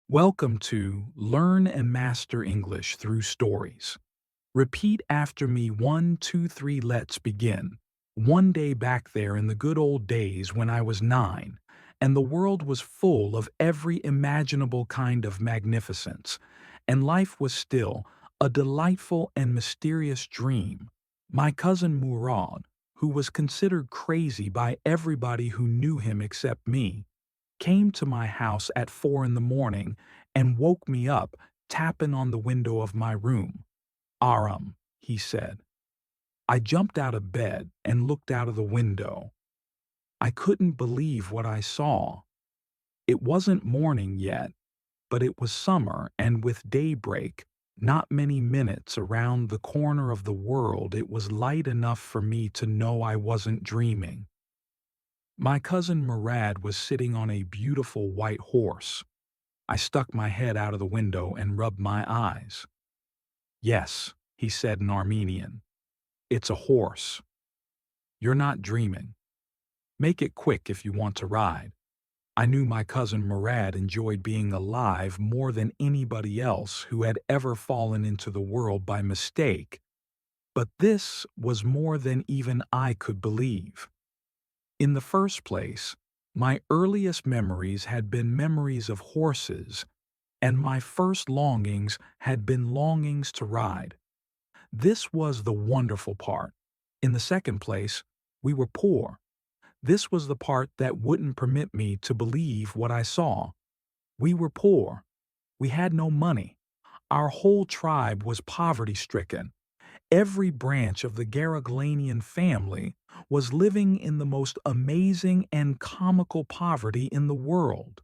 Welcome to Learn and Master English Through Stories. Repeat after me 1, 2, 3, let's begin. One day back there in the good old days when I was 9, and the world was full of every imaginable kind of magnificence, and life was still a delightful and mysterious dream. My cousin Murad, who was considered crazy by everybody who knew him except me, came to my house at 4 in the morning and woke me up, tapping on the window of my room. Aram, he said. I jumped out of bed and looked out of the window. I couldn't believe what I saw. It wasn't morning yet, but it was summer, and with daybreak, not many minutes around the corner of the world, it was light enough for me to know I wasn't dreaming. My cousin Murad was sitting on a beautiful white horse. I stuck my head out of the window and rubbed my eyes. Yes, he said in Armenian. It's a horse. You're not dreaming. Make it quick if you want to ride. I knew my cousin Murad enjoyed being alive more than anybody else who had ever fallen into the world by mistake, but this was more than even I could believe. In the first place, my earliest memories had been memories of horses, and my first longings had been longings to ride. This was the wonderful part. In the second place, we were poor. This was the part that wouldn't permit me to believe what I saw. We were poor. We had no money. Our whole tribe was poverty-stricken. Every branch of the Garaglanian family was living in the most amazing and comical poverty in the world.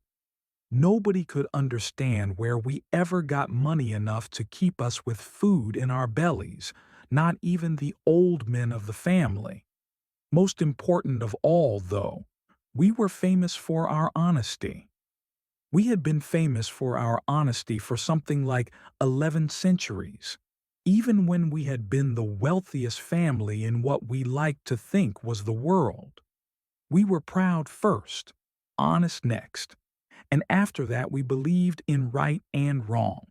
Nobody could understand where we ever got money enough to keep us with food in our bellies, not even the old men of the family. Most important of all, though, we were famous for our honesty. We had been famous for our honesty for something like 11 centuries. Even when we had been the wealthiest family in what we liked to think was the world. We were proud first, honest next, and after that we believed in right and wrong.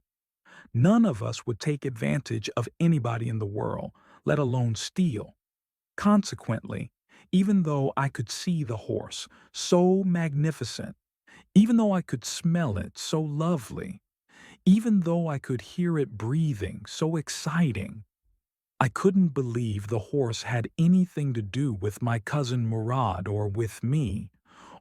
None of us would take advantage of anybody in the world, let alone steal. Consequently, even though I could see the horse, so magnificent, even though I could smell it, so lovely, even though I could hear it breathing, so exciting, I couldn't believe the horse had anything to do with my cousin Murad or with me,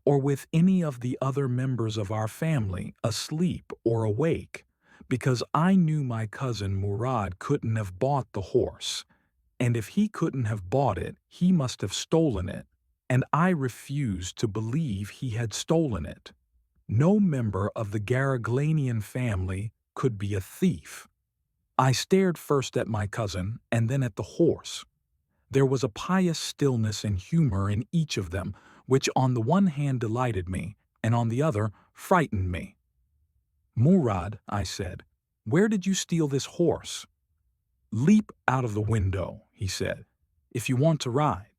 or with any of the other members of our family, asleep or awake, because I knew my cousin Murad couldn't have bought the horse, and if he couldn't have bought it, he must have stolen it, and I refused to believe he had stolen it. No member of the Garaglanian family could be a thief. I stared first at my cousin and then at the horse. There was a pious stillness and humor in each of them, which on the one hand delighted me, and on the other frightened me. Murad, I said, where did you steal this horse? Leap out of the window, he said, if you want to ride.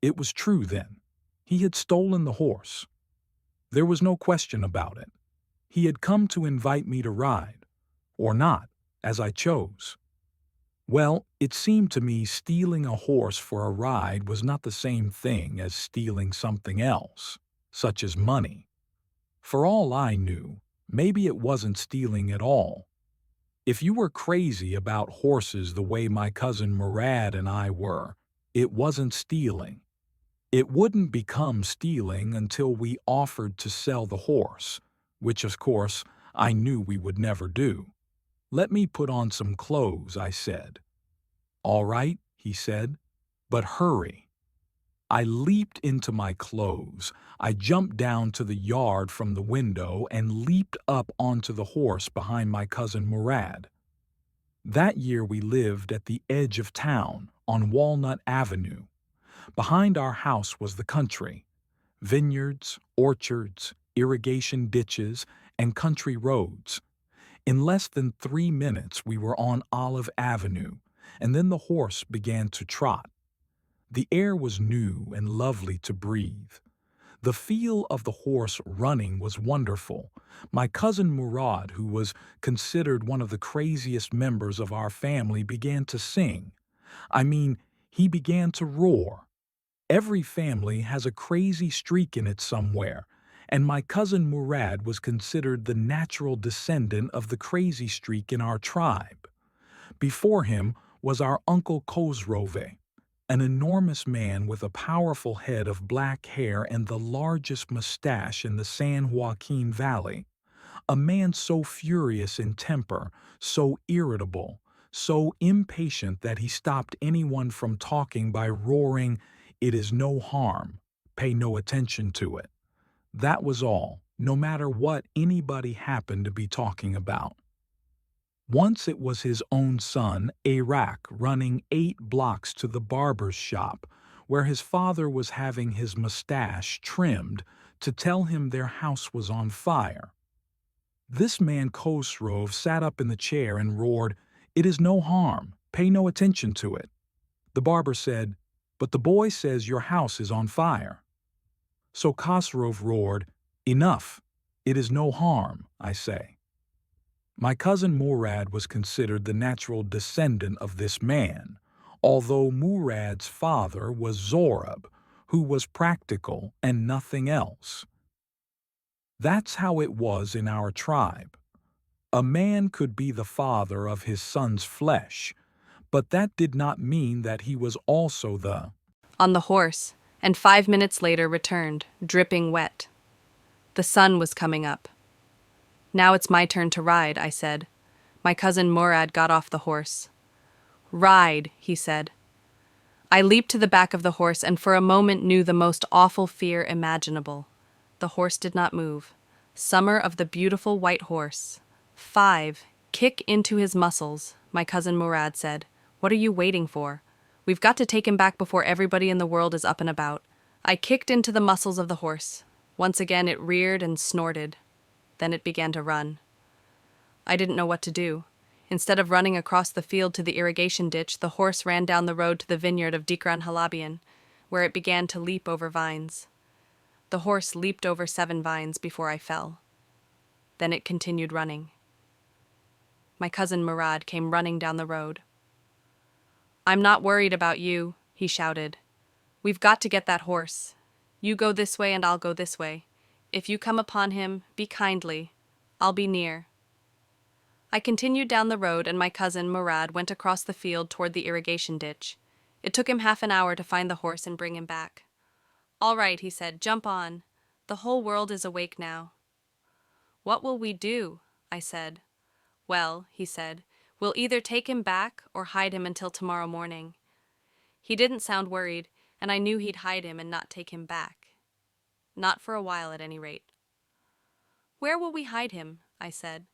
It was true then. He had stolen the horse. There was no question about it. He had come to invite me to ride, or not, as I chose. Well, it seemed to me stealing a horse for a ride was not the same thing as stealing something else, such as money. For all I knew, maybe it wasn't stealing at all. If you were crazy about horses the way my cousin Murad and I were, it wasn't stealing. It wouldn't become stealing until we offered to sell the horse, which of course I knew we would never do. Let me put on some clothes, I said. All right, he said, but hurry. I leaped into my clothes. I jumped down to the yard from the window and leaped up onto the horse behind my cousin Murad. That year we lived at the edge of town on Walnut Avenue. Behind our house was the country, vineyards, orchards, irrigation ditches, and country roads. In less than 3 minutes we were on Olive Avenue, and then the horse began to trot. The air was new and lovely to breathe. The feel of the horse running was wonderful. My cousin Murad, who was considered one of the craziest members of our family, began to sing. I mean, he began to roar. Every family has a crazy streak in it somewhere, and my cousin Murad was considered the natural descendant of the crazy streak in our tribe. Before him was our Uncle Khosrove, an enormous man with a powerful head of black hair and the largest mustache in the San Joaquin Valley. A man so furious in temper, so irritable, so impatient that he stopped anyone from talking by roaring, "It is no harm. Pay no attention to it." That was all, no matter what anybody happened to be talking about. Once it was his own son, Arak, running 8 blocks to the barber's shop, where his father was having his mustache trimmed, to tell him their house was on fire. This man Khosrov sat up in the chair and roared, "It is no harm. Pay no attention to it." The barber said, "But the boy says your house is on fire." So Khosrov roared, "Enough. It is no harm, I say." My cousin Murad was considered the natural descendant of this man, although Murad's father was Zorab, who was practical and nothing else. That's how it was in our tribe. A man could be the father of his son's flesh, but that did not mean that he was also the on the horse, and 5 minutes later returned, dripping wet. The sun was coming up. "Now it's my turn to ride," I said. My cousin Murad got off the horse. "Ride," he said. I leaped to the back of the horse and for a moment knew the most awful fear imaginable. The horse did not move. Summer of the beautiful white horse. 5. Kick into his muscles, my cousin Murad said. "What are you waiting for? We've got to take him back before everybody in the world is up and about." I kicked into the muscles of the horse. Once again it reared and snorted. Then it began to run. I didn't know what to do. Instead of running across the field to the irrigation ditch, the horse ran down the road to the vineyard of Dikran Halabian, where it began to leap over vines. The horse leaped over 7 vines before I fell. Then it continued running. My cousin Murad came running down the road. "I'm not worried about you," he shouted. "We've got to get that horse. You go this way and I'll go this way. If you come upon him, be kindly. I'll be near." I continued down the road and my cousin Murad went across the field toward the irrigation ditch. It took him half an hour to find the horse and bring him back. "All right," he said, "jump on. The whole world is awake now." "What will we do?" I said. "Well," he said, "we'll either take him back or hide him until tomorrow morning." He didn't sound worried, and I knew he'd hide him and not take him back. Not for a while, at any rate. "Where will we hide him?" I said.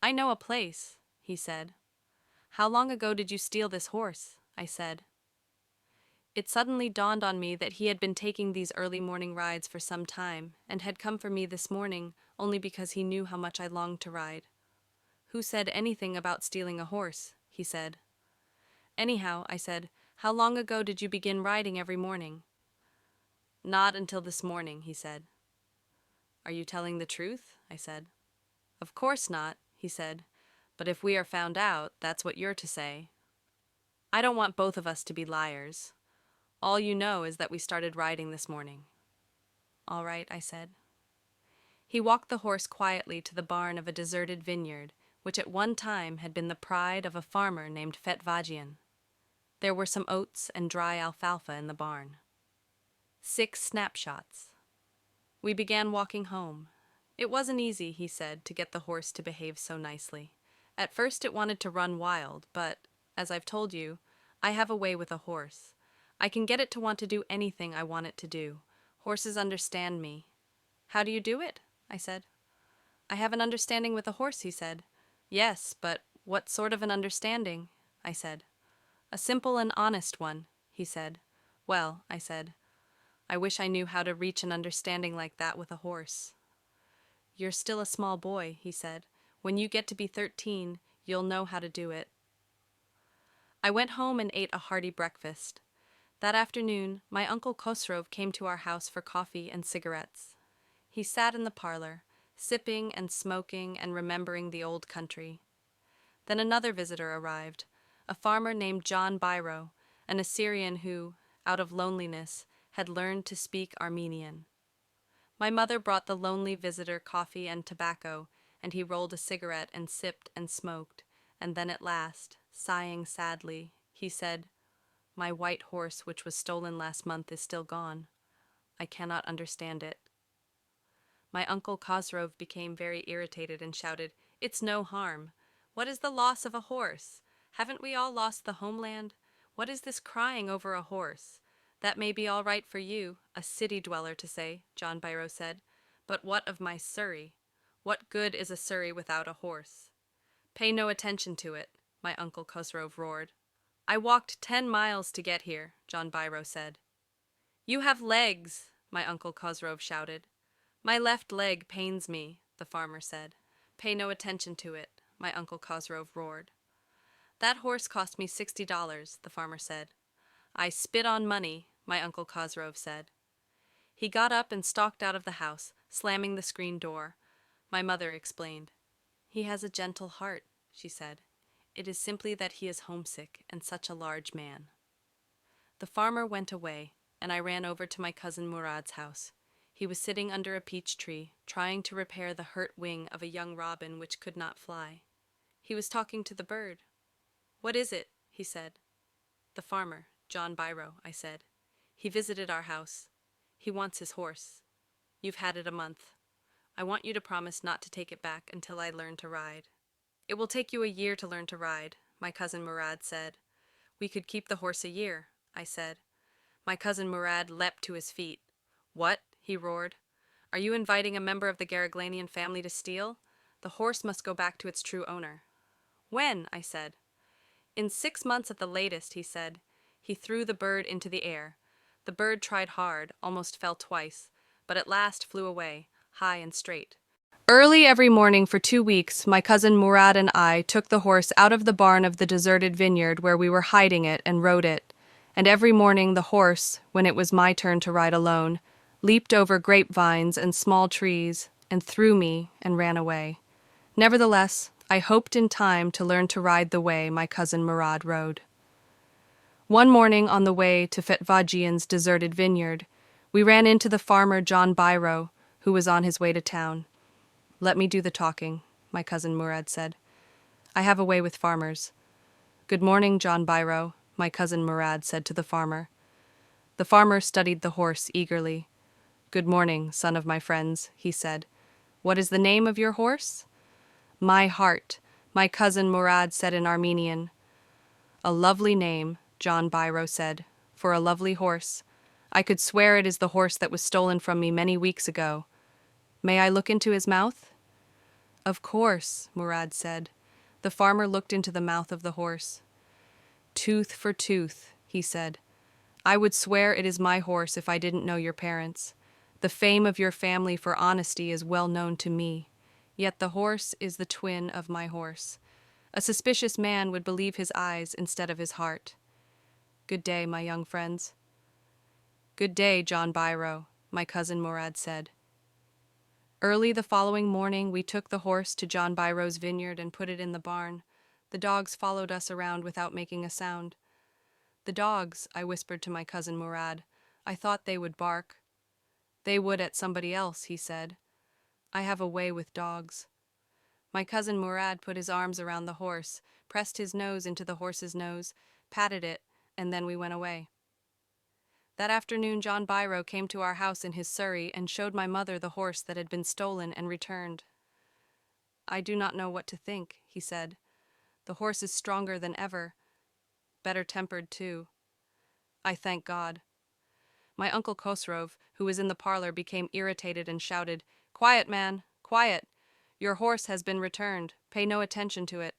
"I know a place," he said. "How long ago did you steal this horse?" I said. It suddenly dawned on me that he had been taking these early morning rides for some time, and had come for me this morning only because he knew how much I longed to ride. "Who said anything about stealing a horse?" he said. "Anyhow," I said, "how long ago did you begin riding every morning?" "Not until this morning," he said. "Are you telling the truth?" I said. "Of course not," he said, "but if we are found out, that's what you're to say." "I don't want both of us to be liars. All you know is that we started riding this morning." "All right," I said. He walked the horse quietly to the barn of a deserted vineyard, which at one time had been the pride of a farmer named Fetvagian. There were some oats and dry alfalfa in the barn. 6 snapshots. We began walking home. It wasn't easy, he said, to get the horse to behave so nicely. At first it wanted to run wild, but, as I've told you, I have a way with a horse. I can get it to want to do anything I want it to do. Horses understand me. "How do you do it?" I said. "I have an understanding with a horse," he said. "Yes, but what sort of an understanding?" I said. "A simple and honest one," he said. "Well," I said, "I wish I knew how to reach an understanding like that with a horse." "You're still a small boy," he said. "When you get to be 13, you'll know how to do it." I went home and ate a hearty breakfast. That afternoon, my Uncle Khosrov came to our house for coffee and cigarettes. He sat in the parlor, sipping and smoking and remembering the old country. Then another visitor arrived, a farmer named John Biro, an Assyrian who, out of loneliness, had learned to speak Armenian. My mother brought the lonely visitor coffee and tobacco, and he rolled a cigarette and sipped and smoked, and then at last, sighing sadly, he said, "My white horse, which was stolen last month, is still gone. I cannot understand it." My Uncle Khosrov became very irritated and shouted, "It's no harm. What is the loss of a horse? Haven't we all lost the homeland? What is this crying over a horse? That may be all right for you, a city dweller, to say," John Biro said, "but what of my Surrey? What good is a Surrey without a horse?" "Pay no attention to it," my Uncle Khosrov roared. "I walked 10 miles to get here," John Biro said. "You have legs," my Uncle Khosrov shouted. "My left leg pains me," the farmer said. "Pay no attention to it," my Uncle Khosrov roared. "That horse cost me $60, the farmer said. "I spit on money," my Uncle Khosrov said. He got up and stalked out of the house, slamming the screen door. My mother explained. "He has a gentle heart," she said. "It is simply that he is homesick and such a large man." The farmer went away, and I ran over to my cousin Murad's house. He was sitting under a peach tree, trying to repair the hurt wing of a young robin which could not fly. He was talking to the bird. "What is it?" he said. "The farmer, John Biro," I said. "He visited our house. He wants his horse. You've had it a month. I want you to promise not to take it back until I learn to ride." "It will take you a year to learn to ride," my cousin Murad said. "We could keep the horse a year," I said. My cousin Murad leapt to his feet. "What?" he roared. "Are you inviting a member of the Garaglanian family to steal? The horse must go back to its true owner." "When?" I said. "In 6 months at the latest," he said. He threw the bird into the air. The bird tried hard, almost fell twice, but at last flew away, high and straight. Early every morning for 2 weeks, my cousin Murad and I took the horse out of the barn of the deserted vineyard where we were hiding it and rode it. And every morning the horse, when it was my turn to ride alone, leaped over grapevines and small trees and threw me and ran away. Nevertheless, I hoped in time to learn to ride the way my cousin Murad rode. One morning on the way to Fetvajian's deserted vineyard, we ran into the farmer John Biro, who was on his way to town. "Let me do the talking," my cousin Murad said. "I have a way with farmers." "Good morning, John Biro," my cousin Murad said to the farmer. The farmer studied the horse eagerly. "Good morning, son of my friends," he said. "What is the name of your horse?" "My Heart," my cousin Murad said in Armenian. "A lovely name," John Biro said, "for a lovely horse. I could swear it is the horse that was stolen from me many weeks ago. May I look into his mouth?" "Of course," Murad said. The farmer looked into the mouth of the horse. "Tooth for tooth," he said. "I would swear it is my horse if I didn't know your parents. The fame of your family for honesty is well known to me. Yet the horse is the twin of my horse. A suspicious man would believe his eyes instead of his heart. Good day, my young friends." "Good day, John Biro," my cousin Murad said. Early the following morning, we took the horse to John Biro's vineyard and put it in the barn. The dogs followed us around without making a sound. "The dogs," I whispered to my cousin Murad. "I thought they would bark." "They would at somebody else," he said. "I have a way with dogs." My cousin Murad put his arms around the horse, pressed his nose into the horse's nose, patted it, and then we went away. That afternoon John Biro came to our house in his surrey and showed my mother the horse that had been stolen and returned. "I do not know what to think," he said. "The horse is stronger than ever, better tempered too. I thank God." My Uncle Khosrov, who was in the parlor, became irritated and shouted, "Quiet, man, quiet! Your horse has been returned. Pay no attention to it."